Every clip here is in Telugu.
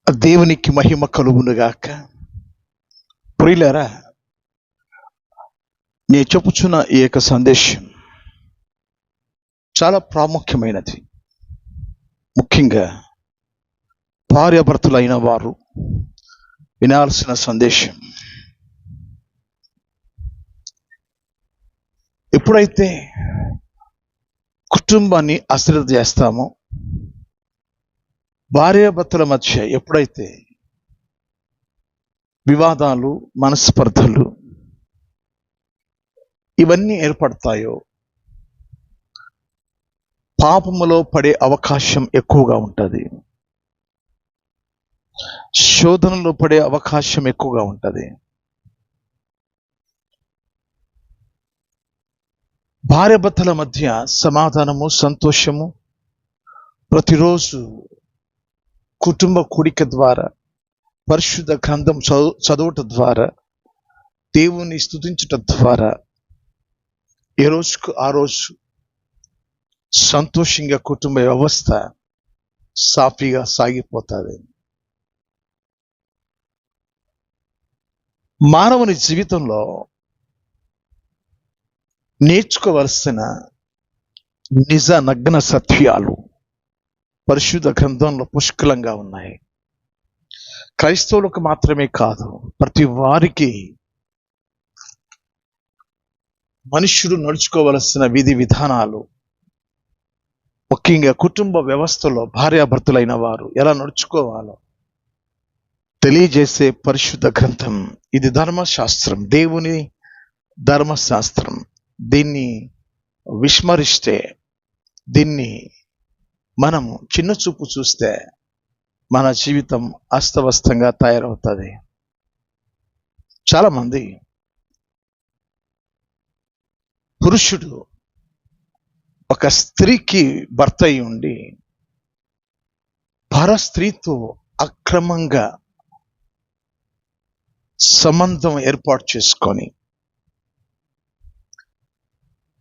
దేవునికి మహిమ కలుగునుగాక. ప్రియులారా, నేను చెప్పుచున్న ఈ యొక్క సందేశం చాలా ప్రాముఖ్యమైనది. ముఖ్యంగా భార్యాభర్తలైన వారు వినాల్సిన సందేశం. ఎప్పుడైతే కుటుంబాన్ని అశ్రద్ధ చేస్తామో, భార్యాభర్తల మధ్య ఎప్పుడైతే వివాదాలు, మనస్పర్ధలు ఇవన్నీ ఏర్పడతాయో, పాపములో పడే అవకాశం ఎక్కువగా ఉంటుంది. శోధనలో పడే అవకాశం ఎక్కువగా ఉంటుంది. భార్యాభర్తల మధ్య సమాధానము, సంతోషము ప్రతిరోజు కుటుంబ కూడిక ద్వారా, పరిశుద్ధ గ్రంథం చదువుట ద్వారా, దేవుని స్తుతించుట ద్వారా ఏ రోజుకు ఆ రోజు సంతోషంగా కుటుంబ వ్యవస్థ సాఫీగా సాగిపోతుంది. మానవుని జీవితంలో నేర్చుకోవలసిన నిజ నగ్న సత్యాలు పరిశుద్ధ గ్రంథంలో పుష్కలంగా ఉన్నాయి. క్రైస్తవులకు మాత్రమే కాదు, ప్రతి వారికి మనుష్యుడు నడుచుకోవలసిన విధి విధానాలు, ముఖ్యంగా కుటుంబ వ్యవస్థలో భార్యాభర్తలైన వారు ఎలా నడుచుకోవాలో తెలియజేసే పరిశుద్ధ గ్రంథం ఇది. ధర్మశాస్త్రం, దేవుని ధర్మశాస్త్రం. దీన్ని విస్మరిస్తే, దీన్ని మనము చిన్న చూపు చూస్తే మన జీవితం అస్తవ్యస్తంగా తయారవుతుంది. చాలామంది పురుషుడు ఒక స్త్రీకి భర్త అయి ఉండి పర స్త్రీతో అక్రమంగా సంబంధం ఏర్పాటు చేసుకొని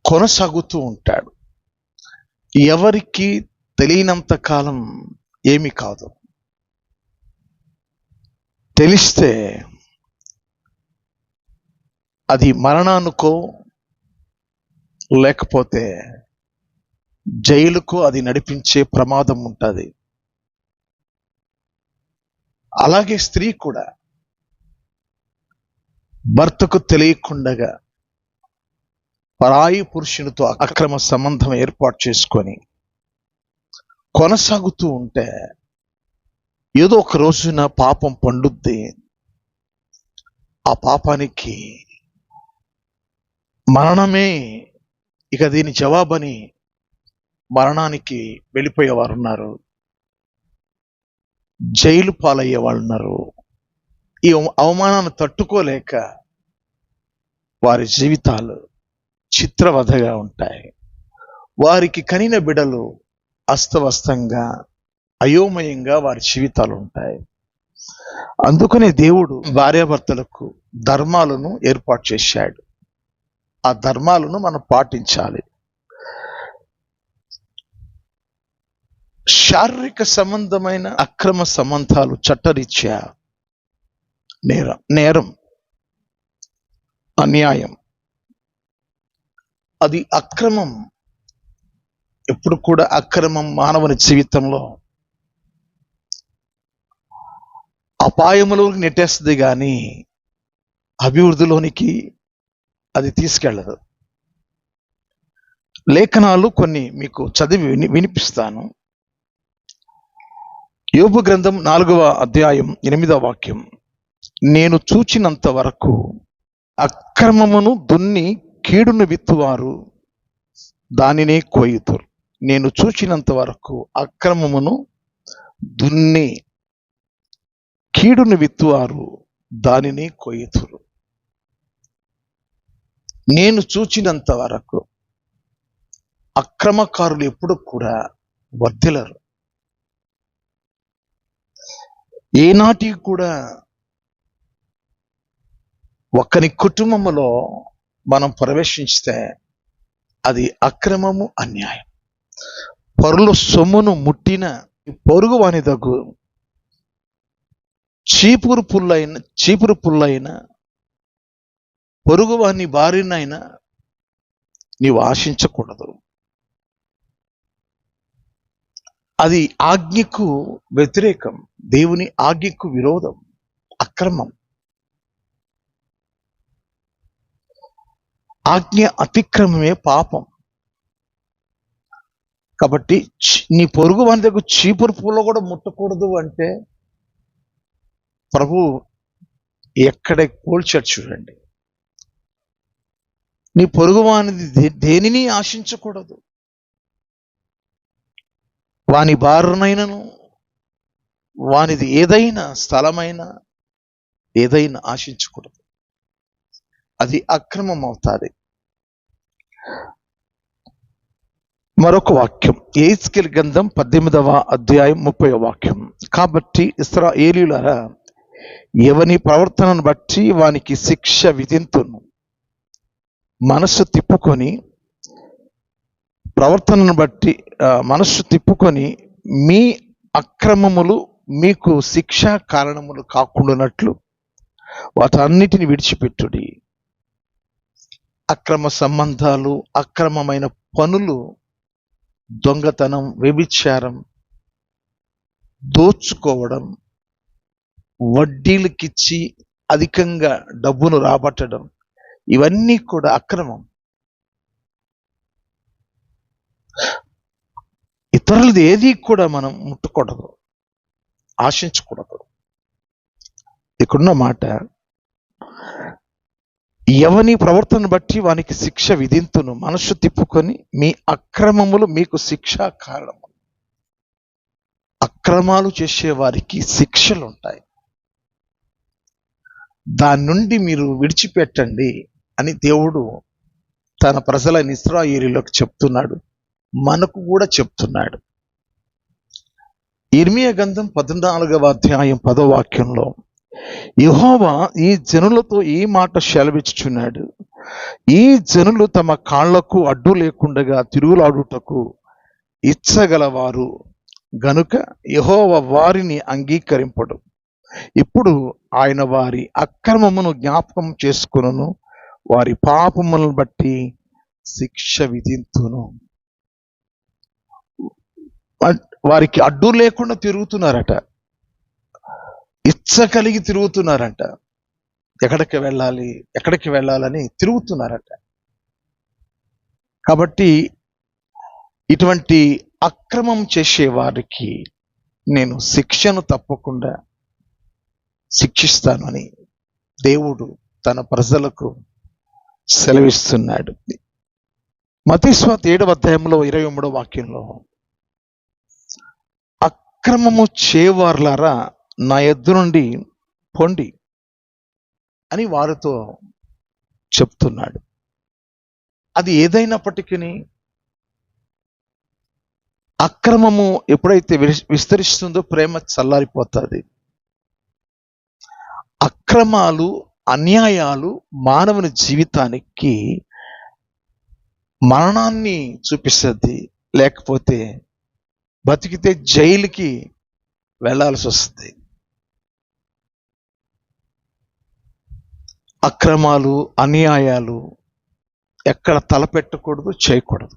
కొనసాగుతూ ఉంటాడు. ఎవరికి తెలియనంత కాలం ఏమి కాదు, తెలిస్తే అది మరణానికో లేకపోతే జైలుకు అది నడిపించే ప్రమాదం ఉంటుంది. అలాగే స్త్రీ కూడా భర్తకు తెలియకుండగా పరాయి పురుషునితో అక్రమ సంబంధం ఏర్పాటు చేసుకొని కొనసాగుతూ ఉంటే ఏదో ఒక రోజున పాపం పండుద్ది. ఆ పాపానికి మరణమే ఇక దీని జవాబని మరణానికి వెళ్ళిపోయేవారు ఉన్నారు, జైలు పాలయ్యే వాళ్ళు ఉన్నారు. ఈ అవమానాన్ని తట్టుకోలేక వారి జీవితాలు చిత్రవధగా ఉంటాయి. వారికి కనిన బిడలు అస్తవ్యస్తంగా, అయోమయంగా వారి జీవితాలు ఉంటాయి. అందుకనే దేవుడు భార్యాభర్తలకు ధర్మాలను ఏర్పాటు చేశాడు. ఆ ధర్మాలను మనం పాటించాలి. శారీరక సంబంధమైన అక్రమ సంబంధాలు చట్టరీత్యా నేరం, అన్యాయం. అది అక్రమం. ఎప్పుడు కూడా అక్రమం మానవుని జీవితంలో అపాయములోకి నెట్టేస్తుంది, కానీ అభివృద్ధిలోనికి అది తీసుకెళ్ళదు. లేఖనాలు కొన్ని మీకు చదివి వినిపిస్తాను. యోబు గ్రంథం 4వ అధ్యాయం 8వ వాక్యం. నేను చూచినంత వరకు అక్రమమును దున్ని కీడును విత్తువారు దానినే కోయుతురు. నేను చూచినంత వరకు అక్రమమును దున్ని కీడును విత్తువారు దానిని కోయుతురు. నేను చూచినంత వరకు అక్రమకారులు ఎప్పుడు కూడా వర్ధిల్లరు. ఏనాటికి కూడా ఒకరి కుటుంబములో మనం ప్రవేశిస్తే అది అక్రమము, అన్యాయం. పరుల సొమ్మును ముట్టిన పొరుగు వాని దగ్గు చీపురు పుల్లైన పొరుగువాని భార్యనైనా నీవు ఆశించకూడదు. అది ఆజ్ఞకు వ్యతిరేకం, దేవుని ఆజ్ఞకు విరోధం, అక్రమం. ఆజ్ఞ అతిక్రమమే పాపం. కాబట్టి నీ పొరుగు వాని దగ్గర చీపురు పుల్ల కూడా ముట్టకూడదు అంటే ప్రభు ఎక్కడ పోల్చాడు చూడండి. నీ పొరుగు వానిది దేనిని ఆశించకూడదు. వాని భార్యనైనను వానిది ఏదైనా స్థలమైనా ఏదైనా ఆశించకూడదు. అది అక్రమం అవుతుంది. మరొక వాక్యం, యెహెజ్కేలు గ్రంథం 18వ అధ్యాయం 30వ వాక్యం. కాబట్టి ఇశ్రాయేలీయులారా, ఎవని ప్రవర్తనను బట్టి వానికి శిక్ష విధింతును. మనస్సు తిప్పుకొని మీ అక్రమములు మీకు శిక్షా కారణములు కాకుండానట్లు వాటన్నిటిని విడిచిపెట్టుడి. అక్రమ సంబంధాలు, అక్రమమైన పనులు, దొంగతనం, వ్యభిచారం, దోచుకోవడం, వడ్డీలకిచ్చి అధికంగా డబ్బును రాబట్టడం, ఇవన్నీ కూడా అక్రమం. ఇతరులది ఏది కూడా మనం ముట్టకూడదు, ఆశించకూడదు. ఇక్కడున్న మాట, ఎవని ప్రవర్తన బట్టి వానికి శిక్ష విధింతును. మనస్సు తిప్పుకొని మీ అక్రమములు మీకు శిక్షా కారణము. అక్రమాలు చేసే వారికి శిక్షలు ఉంటాయి. దాని నుండి మీరు విడిచిపెట్టండి అని దేవుడు తన ప్రజలైన ఇశ్రాయేలీయులకు చెప్తున్నాడు, మనకు కూడా చెప్తున్నాడు. ఇర్మియా గ్రంథం 14వ అధ్యాయం 10వ వాక్యంలో యెహోవా ఈ జనులతో ఈ మాట సెలవిచ్చుచున్నాడు, ఈ జనులు తమ కాళ్లకు అడ్డు లేకుండగా తిరుగులాడుటకు ఇచ్చగలవారు గనుక యెహోవా వారిని అంగీకరింపడు. ఇప్పుడు ఆయన వారి అక్రమమును జ్ఞాపకం చేసుకొనును, వారి పాపములను బట్టి శిక్ష విధింతును. వారికి అడ్డు లేకుండా తిరుగుతున్నారట, ఇచ్చ కలిగి తిరుగుతున్నారట. ఎక్కడికి వెళ్ళాలని తిరుగుతున్నారట. కాబట్టి ఇటువంటి అక్రమం చేసే వారికి నేను శిక్షను తప్పకుండా శిక్షిస్తానని దేవుడు తన ప్రజలకు సెలవిస్తున్నాడు. మత్తయి సువార్త 7వ అధ్యాయంలో 23వ వాక్యంలో, అక్రమము చేవార్లారా నా యొద్ద నుండి పొండి అని వారితో చెప్తున్నాడు. అది ఏదైనప్పటికీ అక్రమము ఎప్పుడైతే విస్తరిస్తుందో ప్రేమ చల్లారిపోతుంది. అక్రమాలు, అన్యాయాలు మానవుని జీవితానికి మరణాన్ని చూపిస్తుంది, లేకపోతే బతికితే జైలుకి వెళ్ళాల్సి వస్తుంది. అక్రమాలు, అన్యాయాలు ఎక్కడ తలపెట్టకూడదు, చేయకూడదు.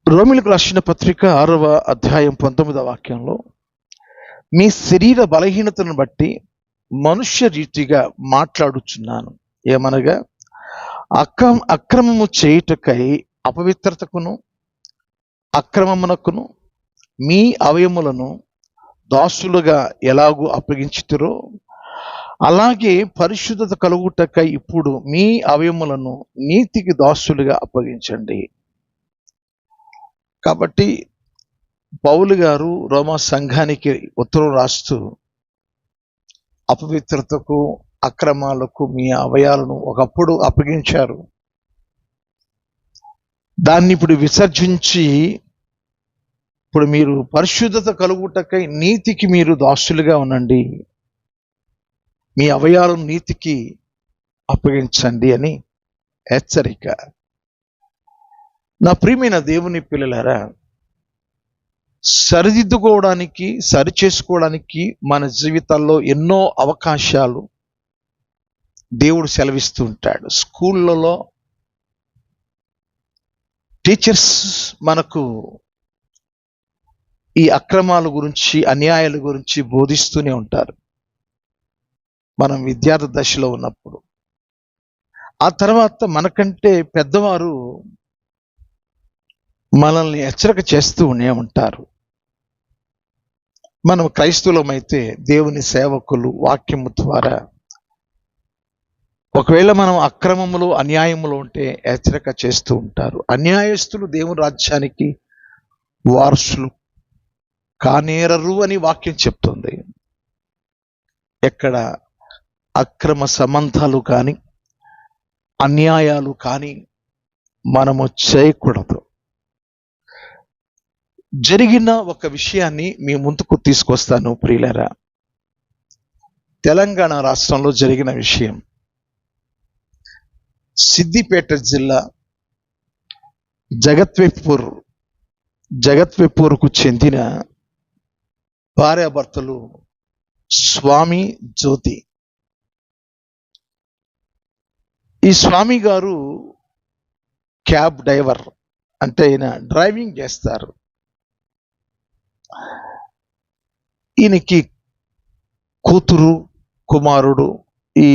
రోమీయులకు రాసిన పత్రిక 6వ అధ్యాయం 19వ వాక్యంలో, మీ శరీర బలహీనతను బట్టి మనుష్య రీతిగా మాట్లాడుచున్నాను. ఏమనగా, అక్రమము చేయుటకై అపవిత్రతకును అక్రమమునకును మీ అవయములను దాసులుగా ఎలాగూ అప్పగించుతురో అలాగే పరిశుద్ధత కలుగుటకై ఇప్పుడు మీ అవయములను నీతికి దాసులుగా అప్పగించండి. కాబట్టి పౌలు గారు రోమా సంఘానికి ఉత్తరం రాస్తూ అపవిత్రతకు, అక్రమాలకు మీ అవయాలను ఒకప్పుడు అప్పగించారు, దాన్ని ఇప్పుడు విసర్జించి ఇప్పుడు మీరు పరిశుద్ధత కలుగుటకై నీతికి మీరు దాసులుగా ఉండండి, మీ అవయాలను నీతికి అప్పగించండి అని హెచ్చరిక. నా ప్రియమైన దేవుని పిల్లలారా, సరిదిద్దుకోవడానికి, సరిచేసుకోవడానికి మన జీవితాల్లో ఎన్నో అవకాశాలు దేవుడు సెలవిస్తూ ఉంటాడు. స్కూళ్ళలో టీచర్స్ మనకు ఈ అక్రమాల గురించి, అన్యాయాల గురించి బోధిస్తూనే ఉంటారు మనం విద్యార్థి దశలో ఉన్నప్పుడు. ఆ తర్వాత మనకంటే పెద్దవారు మనల్ని హెచ్చరిక చేస్తూనే ఉంటారు. మనం క్రైస్తవులమైతే దేవుని సేవకులు వాక్యము ద్వారా ఒకవేళ మనం అక్రమములు, అన్యాయములు ఉంటే హెచ్చరిక చేస్తూ ఉంటారు. అన్యాయస్తులు దేవుని రాజ్యానికి వారసులు కానేరరు అని వాక్యం చెప్తుంది. ఎక్కడ అక్రమ సంబంధాలు కానీ, అన్యాయాలు కానీ మనము చేయకూడదు. జరిగిన ఒక విషయాన్ని మీ ముందుకు తీసుకొస్తాను ప్రియులారా. తెలంగాణ రాష్ట్రంలో జరిగిన విషయం. సిద్దిపేట జిల్లా జగత్వేపూర్కు చెందిన భార్యాభర్తలు స్వామి, జ్యోతి. ఈ స్వామి గారు క్యాబ్ డ్రైవర్, అంటే ఈయన డ్రైవింగ్ చేస్తారు. ఈయనకి కూతురు, కుమారుడు, ఈ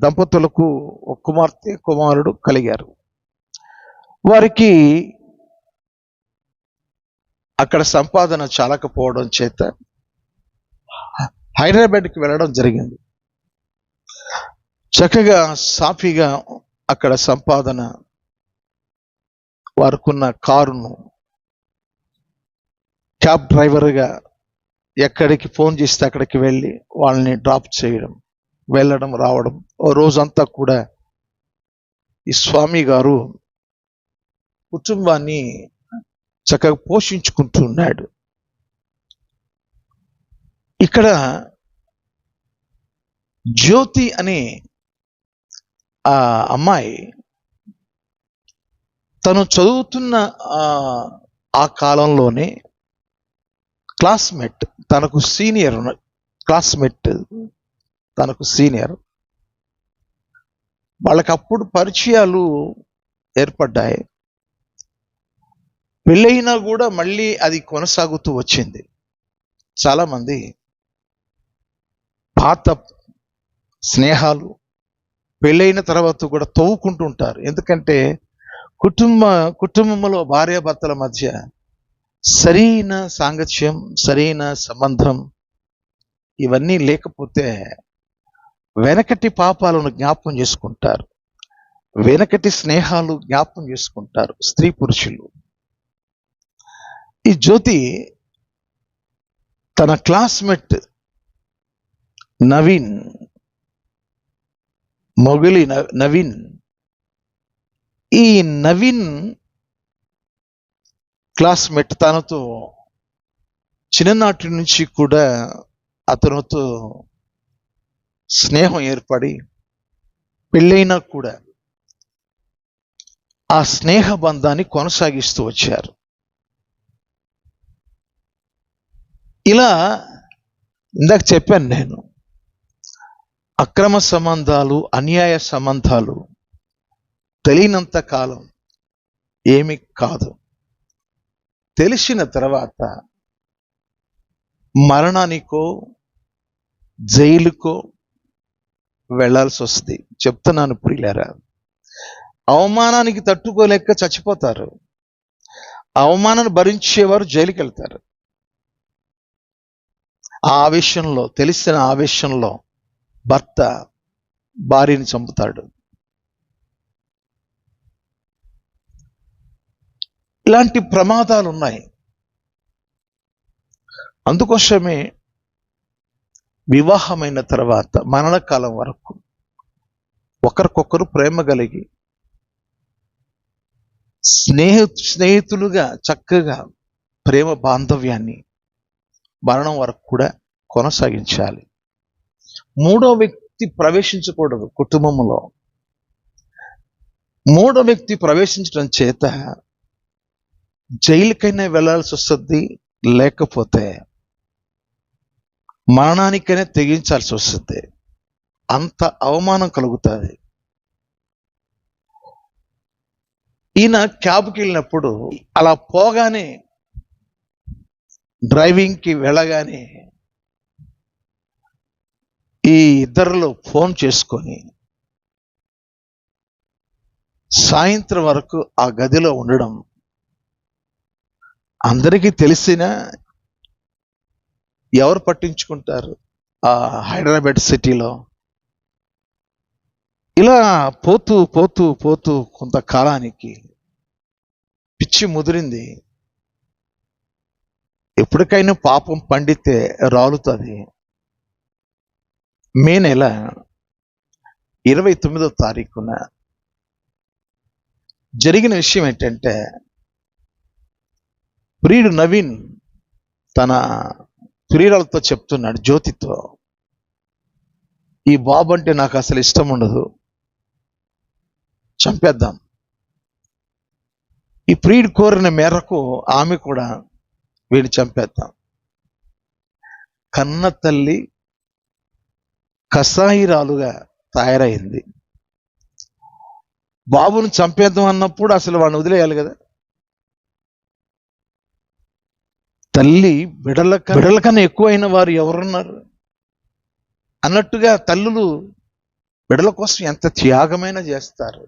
దంపతులకు ఒక కుమార్తె, కుమారుడు కలిగారు. వారికి అక్కడ సంపాదన చాలకపోవడం చేత హైదరాబాద్కి వెళ్ళడం జరిగింది. చక్కగా సాఫీగా అక్కడ సంపాదన, వారికున్న కారును క్యాబ్ డ్రైవర్గా ఎక్కడికి ఫోన్ చేస్తే అక్కడికి వెళ్ళి వాళ్ళని డ్రాప్ చేయడం, వెళ్ళడం, రావడం. ఓ రోజంతా కూడా ఈ స్వామి గారు కుటుంబాన్ని చక్కగా పోషించుకుంటున్నాడు. ఇక్కడ జ్యోతి అనే ఆ అమ్మాయి తను చదువుతున్న ఆ కాలంలోనే క్లాస్మేట్, తనకు సీనియర్, వాళ్ళకి అప్పుడు పరిచయాలు ఏర్పడ్డాయి. పెళ్ళైనా కూడా మళ్ళీ అది కొనసాగుతూ వచ్చింది. చాలామంది పాత స్నేహాలు పెళ్ళైన తర్వాత కూడా తవ్వుకుంటూ ఉంటారు. ఎందుకంటే కుటుంబంలో భార్యాభర్తల మధ్య సరైన సాంగత్యం, సరైన సంబంధం ఇవన్నీ లేకపోతే వెనకటి పాపాలను జ్ఞాపకం చేసుకుంటారు, వెనకటి స్నేహాలు జ్ఞాపకం చేసుకుంటారు స్త్రీ పురుషులు. ఈ జ్యోతి తన క్లాస్మేట్ నవీన్, ఈ నవీన్ క్లాస్మేట్ తనతో చిన్ననాటి నుంచి కూడా అతనితో స్నేహం ఏర్పడి పెళ్ళైనా కూడా ఆ స్నేహ బంధాన్ని కొనసాగిస్తూ వచ్చారు. ఇలా ఇందాక చెప్పాను నేను, అక్రమ సంబంధాలు, అన్యాయ సంబంధాలు తెలియనంత కాలం ఏమి కాదు. తెలిసిన తర్వాత మరణానికో జైలుకో వెళ్ళాల్సి వస్తుంది. చెప్తున్నాను ప్రియులారా, అవమానానికి తట్టుకోలేక చచ్చిపోతారు. అవమానాన్ని భరించేవారు జైలుకి వెళ్తారు. ఆ ఆవేశంలో, తెలిసిన ఆవేశంలో భర్త భార్యని చంపుతాడు. ఇలాంటి ప్రమాదాలు ఉన్నాయి. అందుకోసమే వివాహమైన తర్వాత మరణకాలం వరకు ఒకరికొకరు ప్రేమ కలిగి స్నేహితులుగా చక్కగా ప్రేమ బాంధవ్యాన్ని మరణం వరకు కూడా కొనసాగించాలి. మూడో వ్యక్తి ప్రవేశించకూడదు కుటుంబంలో. మూడో వ్యక్తి ప్రవేశించడం చేత జైలుకైనా వెళ్ళాల్సి వస్తుంది, లేకపోతే మరణానికనే తెగించాల్సి వస్తుంది. అంత అవమానం కలుగుతుంది. ఈయన క్యాబ్కి వెళ్ళినప్పుడు అలా పోగానే, డ్రైవింగ్కి వెళ్ళగానే ఈ ఇద్దరిలో ఫోన్ చేసుకొని సాయంత్రం వరకు ఆ గదిలో ఉండడం అందరికీ తెలిసినా ఎవరు పట్టించుకుంటారు ఆ హైదరాబాద్ సిటీలో? ఇలా పోతూ పోతూ పోతూ కొంతకాలానికి పిచ్చి ముదిరింది. ఎప్పటికైనా పాపం పండితే రాలుతుంది. మే నెల 29వ తారీఖున జరిగిన విషయం ఏంటంటే, ప్రియుడు నవీన్ తన ప్రియురాలతో చెప్తున్నాడు, జ్యోతితో, ఈ బాబు అంటే నాకు అసలు ఇష్టం ఉండదు, చంపేద్దాం. ఈ ప్రియుడు కోరిన మేరకు ఆమె కూడా వీడిని చంపేద్దాం. కన్న తల్లి కసాయిరాలుగా తయారైంది. బాబుని చంపేద్దాం అన్నప్పుడు అసలు వాడిని వదిలేయాలి కదా. తల్లి బిడల కన్నా ఎక్కువైన వారు ఎవరున్నారు అన్నట్టుగా తల్లులు బిడల కోసం ఎంత త్యాగమైనా చేస్తారు.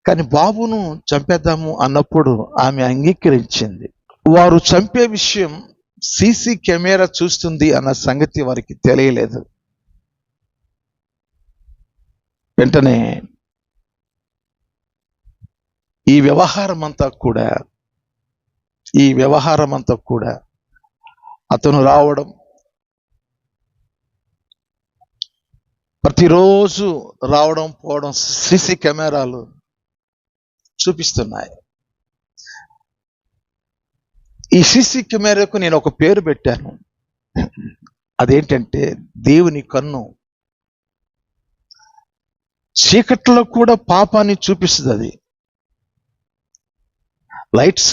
కానీ బాబును చంపేద్దాము అన్నప్పుడు ఆమె అంగీకరించింది. వారు చంపే విషయం సీసీ కెమెరా చూస్తుంది అన్న సంగతి వారికి తెలియలేదు. వెంటనే ఈ వ్యవహారం అంతా కూడా అతను రావడం, ప్రతిరోజు రావడం పోవడం సీసీ కెమెరాలు చూపిస్తున్నాయి. ఈ సీసీ కెమెరాకు నేను ఒక పేరు పెట్టాను. అదేంటంటే దేవుని కన్ను. చీకట్లో కూడా పాపాన్ని చూపిస్తుంది. అది లైట్స్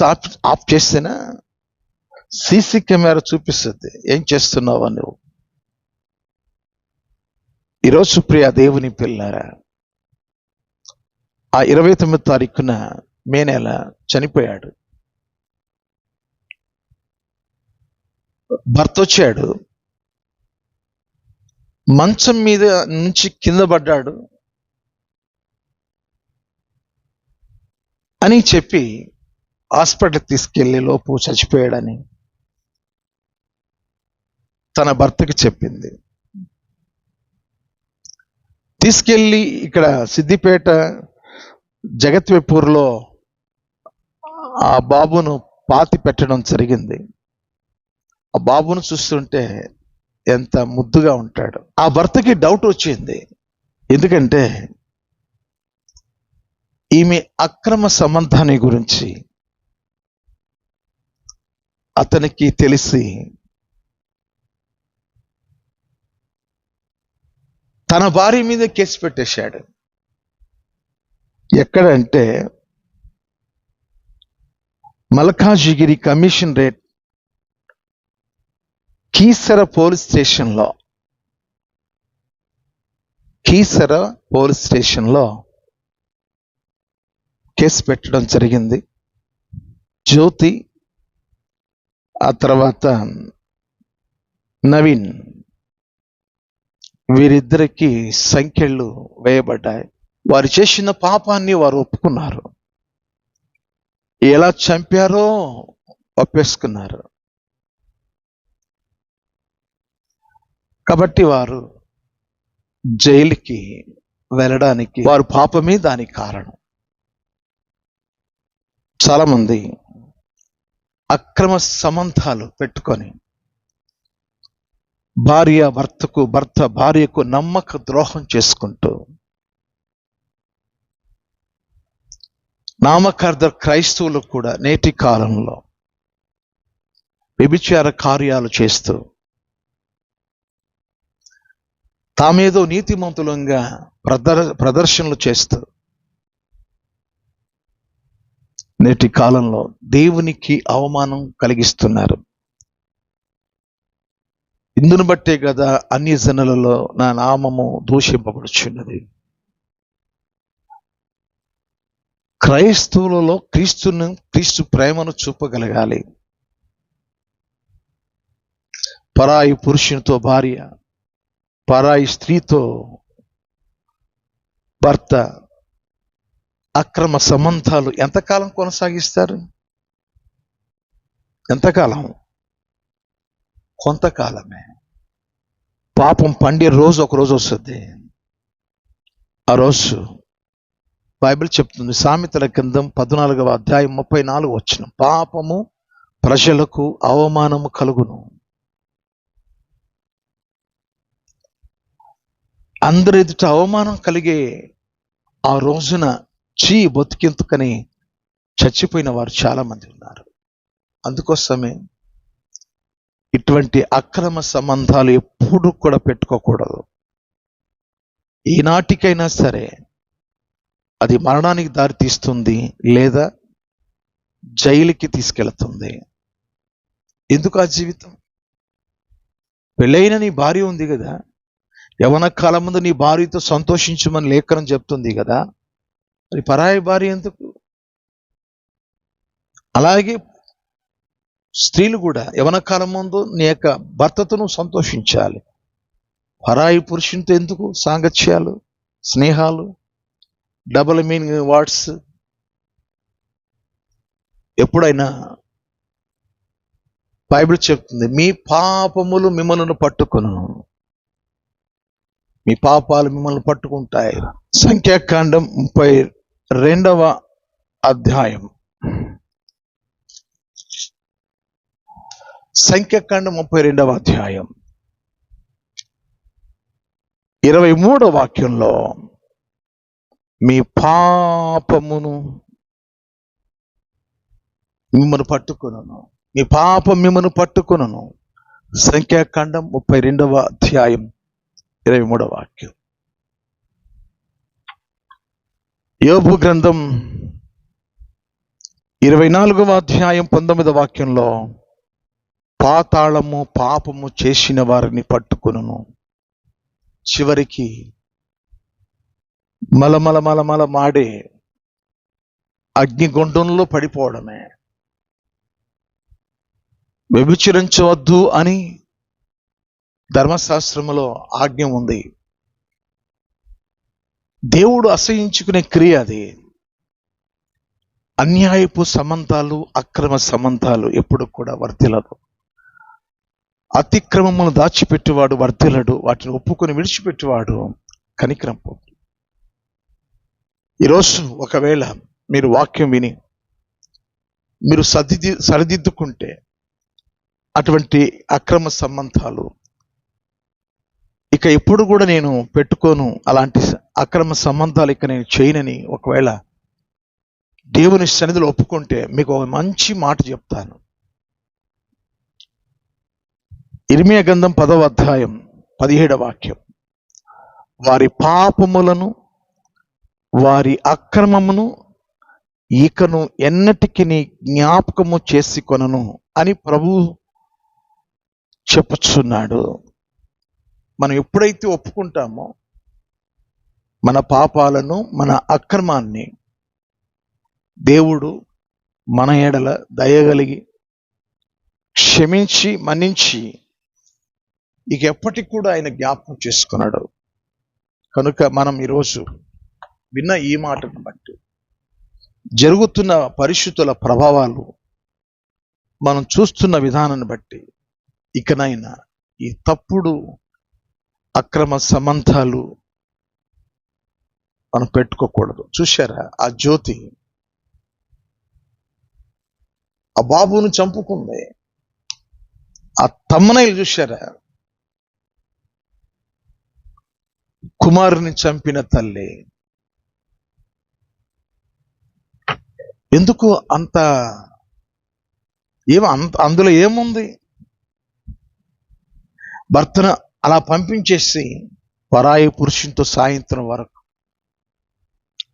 ఆఫ్ చేస్తేనా సీసీ కెమెరా చూపిస్తుంది ఏం చేస్తున్నావా నువ్వు. ఈరోజు ప్రియ దేవుని పిల్లారా, ఆ 29వ తారీఖున మే నెల చనిపోయాడు. భర్త వచ్చాడు, మంచం మీద నుంచి కింద పడ్డాడు అని చెప్పి హాస్పిటల్కి తీసుకెళ్లే లోపు చచ్చిపోయాడని తన భర్తకి చెప్పింది. తీసుకెళ్ళి ఇక్కడ సిద్దిపేట జగత్వేపూర్లో ఆ బాబును పాతి పెట్టడం జరిగింది. ఆ బాబును చూస్తుంటే ఎంత ముద్దుగా ఉంటాడు. ఆ భర్తకి డౌట్ వచ్చింది. ఎందుకంటే ఈమె అక్రమ సంబంధాన్ని గురించి అతనికి తెలిసి తన భార్య మీద కేసు పెట్టేశాడు. ఎక్కడంటే మల్కాజిగిరి కమిషనరేట్ కీసర పోలీస్ స్టేషన్లో కేసు పెట్టడం జరిగింది. జ్యోతి, ఆ తర్వాత నవీన్, వీరిద్దరికి సంఖ్యలు వేయబడ్డాయి. వారు చేసిన పాపాన్ని వారు ఒప్పుకున్నారు. ఎలా చంపారో ఒప్పేసుకున్నారు. కాబట్టి వారు జైలుకి వెళ్ళడానికి వారు పాపమే దానికి కారణం. చాలా మంది అక్రమ సంబంధాలు పెట్టుకొని భర్త భార్యకు నమ్మక ద్రోహం చేసుకుంటూ నామకార్థ క్రైస్తవులు కూడా నేటి కాలంలో వ్యభిచార కార్యాలు చేస్తూ తామేదో నీతిమంతులంగా ప్రదర్శనలు చేస్తూ నేటి కాలంలో దేవునికి అవమానం కలిగిస్తున్నారు. ఇందును బట్టే కదా అన్య జనులలో నా నామము దూషింపబడుచున్నది. క్రైస్తవులలో క్రీస్తు ప్రేమను చూపగలగాలి. పరాయి పురుషునితో భార్య, పరాయి స్త్రీతో భర్త అక్రమ సంబంధాలు ఎంతకాలం కొనసాగిస్తారు? ఎంతకాలం? కొంతకాలమే. పాపం పండే రోజు ఒక రోజు వస్తుంది. ఆ రోజు బైబిల్ చెప్తుంది, సామెతల గ్రంథం 14వ అధ్యాయం 34 వచనం, పాపము ప్రజలకు అవమానము కలుగును. అందరి ఎదుట అవమానం కలిగే ఆ రోజున బతికెందుకని చచ్చిపోయిన వారు చాలా మంది ఉన్నారు. అందుకోసమే ఇటువంటి అక్రమ సంబంధాలు ఎప్పుడు కూడా పెట్టుకోకూడదు. ఈనాటికైనా సరే అది మరణానికి దారి తీస్తుంది, లేదా జైలుకి తీసుకెళ్తుంది. ఎందుకు ఆ జీవితం? పెళ్ళైన నీ భార్య ఉంది కదా, యవన కాలం ముందు నీ భార్యతో సంతోషించమని లేఖనం చెప్తుంది కదా, అది పరాయి భార్య ఎందుకు? అలాగే స్త్రీలు కూడా యవన కాలం ముందు నీ యొక్క భర్తతో సంతోషించాలి. పరాయి పురుషునితో ఎందుకు సాంగత్యాలు, స్నేహాలు, డబుల్ మీనింగ్ వర్డ్స్? ఎప్పుడైనా బైబిల్ చెప్తుంది, మీ పాపములు మిమ్మల్ని పట్టుకొను, మీ పాపాలు మిమ్మల్ని పట్టుకుంటాయి. సంఖ్యాకాండం 32వ అధ్యాయం, సంఖ్యాకాండం 32వ అధ్యాయం 23వ వాక్యంలో, మీ పాపమును మిమ్మల్ని పట్టుకొనును, మీ పాపం మిమ్మల్ని పట్టుకొనును. సంఖ్యాకాండం 32వ అధ్యాయం 23వ వాక్యం. యోబు గ్రంథం 24వ అధ్యాయం 19వ వాక్యంలో, పాతాళము పాపము చేసిన వారిని పట్టుకొనును, చివరికి మలమల మాడే అగ్నిగుండంలో పడిపోవడమే. వ్యభిచరించవద్దు అని ధర్మశాస్త్రములో ఆజ్ఞ ఉంది. దేవుడు అసహించుకునే క్రియ అది. అన్యాయపు సంబంధాలు, అక్రమ సంబంధాలు ఎప్పుడు కూడా వర్ధిల్లదు. అతిక్రమమును దాచిపెట్టేవాడు వర్ధిల్లడు, వాటిని ఒప్పుకొని విడిచిపెట్టేవాడు కనికరం పొందు. ఈరోజు ఒకవేళ మీరు వాక్యం విని మీరు సరిదిద్దుకుంటే అటువంటి అక్రమ సంబంధాలు ఇక ఎప్పుడు కూడా నేను పెట్టుకోను, అలాంటి అక్రమ సంబంధాలు ఇక నేను చేయనని ఒకవేళ దేవుని సన్నిధిలో ఒప్పుకుంటే మీకు ఒక మంచి మాట చెప్తాను. ఇర్మియా గ్రంథం 10వ అధ్యాయం 17వ వాక్యం, వారి పాపములను వారి అక్రమమును ఇకను ఎన్నటికి జ్ఞాపకము చేసుకొనను అని ప్రభువు చెప్పుచున్నాడు. మనం ఎప్పుడైతే ఒప్పుకుంటామో మన పాపాలను, మన అక్రమాన్ని, దేవుడు మన ఎడల దయగలిగి క్షమించి మన్నించి ఇక ఎప్పటికి కూడా ఆయన జ్ఞాపకం చేసుకున్నాడు. కనుక మనం ఈరోజు విన్న ఈ మాటను బట్టి, జరుగుతున్న పరిస్థితుల ప్రభావాలు మనం చూస్తున్న విధానాన్ని బట్టి, ఇకనైనా ఈ తప్పుడు అక్రమ సంబంధాలు మనం పెట్టుకోకూడదు. చూశారా, ఆ జ్యోతి ఆ బాబును చంపుకుంది. ఆ తమ్మనైలు చూశారా, కుమారుని చంపిన తల్లి. ఎందుకు అంత అందులో ఏముంది? భర్తను అలా పంపించేసి పరాయి పురుషునితో సాయంత్రం వరకు.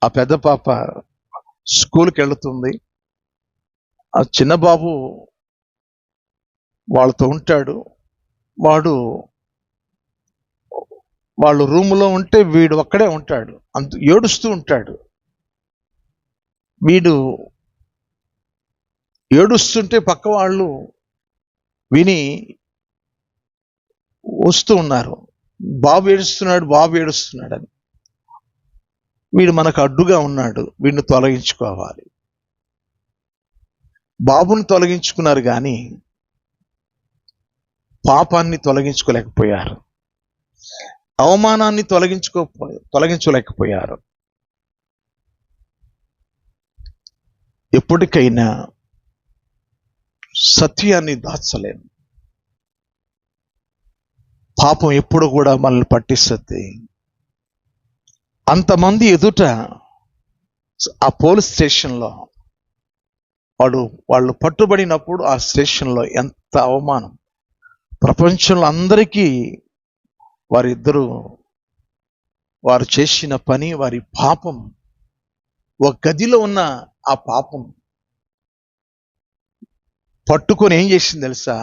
ఆ పెద్ద పాప స్కూల్కి వెళుతుంది, ఆ చిన్న బాబు వాళ్ళతో ఉంటాడు. వాళ్ళు రూములో ఉంటే వీడు ఒక్కడే ఉంటాడు, ఏడుస్తూ ఉంటాడు. వీడు ఏడుస్తుంటే పక్క వాళ్ళు విని వస్తూ ఉన్నారు, బాబు ఏడుస్తున్నాడు అని. వీడు మనకు అడ్డుగా ఉన్నాడు, వీడిని తొలగించుకోవాలి. బాబుని తొలగించుకున్నారు కానీ పాపాన్ని తొలగించుకోలేకపోయారు, అవమానాన్ని తొలగించలేకపోయారు. ఎప్పటికైనా సత్యాన్ని దాచలేము. పాపం ఎప్పుడు కూడా మనల్ని పట్టిస్తుంది. అంతమంది ఎదుట ఆ పోలీస్ స్టేషన్లో వాళ్ళు పట్టుబడినప్పుడు ఆ స్టేషన్లో ఎంత అవమానం. ప్రపంచంలో అందరికీ వారు చేసిన పని, వారి పాపం, ఒక గదిలో ఉన్న ఆ పాపం పట్టుకొని ఏం చేసింది తెలుసా?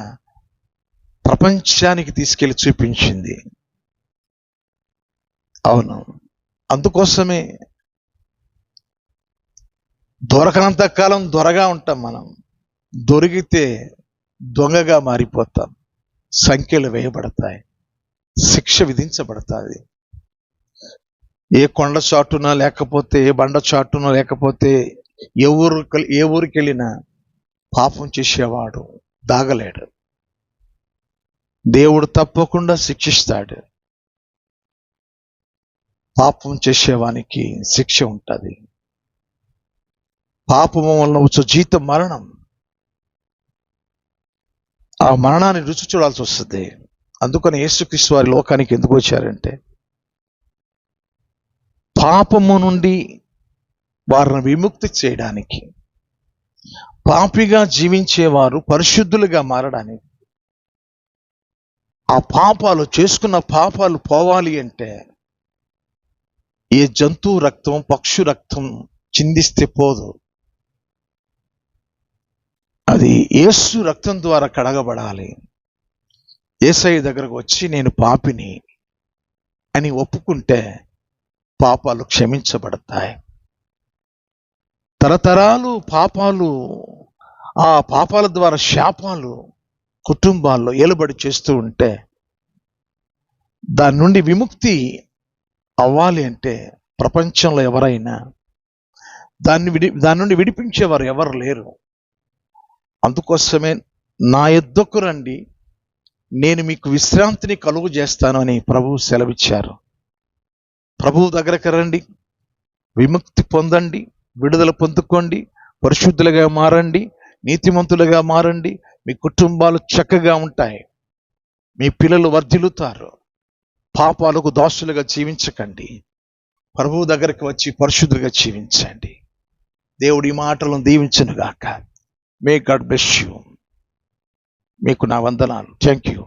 ప్రపంచానికి తీసుకెళ్లి చూపించింది. అవును, అందుకోసమే దొరకనంత కాలం దొరగా ఉంటాం మనం, దొరికితే దొంగగా మారిపోతాం. సంఖ్యలు వేయబడతాయి, శిక్ష విధించబడతాది. ఏ కొండ చాటున లేకపోతే ఏ బండ చాటున లేకపోతే ఏ ఊరికి వెళ్ళినా పాపం చేసేవాడు దాగలేడు. దేవుడు తప్పకుండా శిక్షిస్తాడు. పాపం చేసేవానికి శిక్ష ఉంటుంది. పాపము వలన వచ్చే జీతం మరణం. ఆ మరణాన్ని రుచి చూడాల్సి వస్తుంది. అందుకని యేసుక్రీస్తు వారి లోకానికి ఎందుకు వచ్చారంటే పాపము నుండి వారిని విముక్తి చేయడానికి, పాపిగా జీవించేవారు పరిశుద్ధులుగా మారడానికి. ఆ చేసుకున్న పాపాలు పోవాలి అంటే ఏ జంతువు రక్తం, పక్షు రక్తం చిందిస్తే పోదు. అది యేసు రక్తం ద్వారా కడగబడాలి. యేసయ్య దగ్గరకు వచ్చి నేను పాపిని అని ఒప్పుకుంటే పాపాలు క్షమించబడతాయి. తరతరాలు ఆ పాపాల ద్వారా శాపాలు కుటుంబాల్లో ఏలుబడి చేస్తూ ఉంటే దాని నుండి విముక్తి అవ్వాలి అంటే ప్రపంచంలో ఎవరైనా దాని నుండి విడిపించేవారు ఎవరు లేరు. అందుకోసమే నా యొద్దకు రండి, నేను మీకు విశ్రాంతిని కలుగు చేస్తాను అని ప్రభువు సెలవిచ్చారు. ప్రభువు దగ్గరకు రండి, విముక్తి పొందండి, విడుదల పొందుకోండి, పరిశుద్ధులుగా మారండి, నీతిమంతులుగా మారండి. మీ కుటుంబాలు చక్కగా ఉంటాయి, మీ పిల్లలు వర్ధిల్లుతారు. పాపాలకు దాసులుగా జీవించకండి, ప్రభువు దగ్గరికి వచ్చి పరిశుద్ధులుగా జీవించండి. దేవుడి మాటలను దీవించును గాక. May God bless you. మీకు నా వందనాలు. Thank you.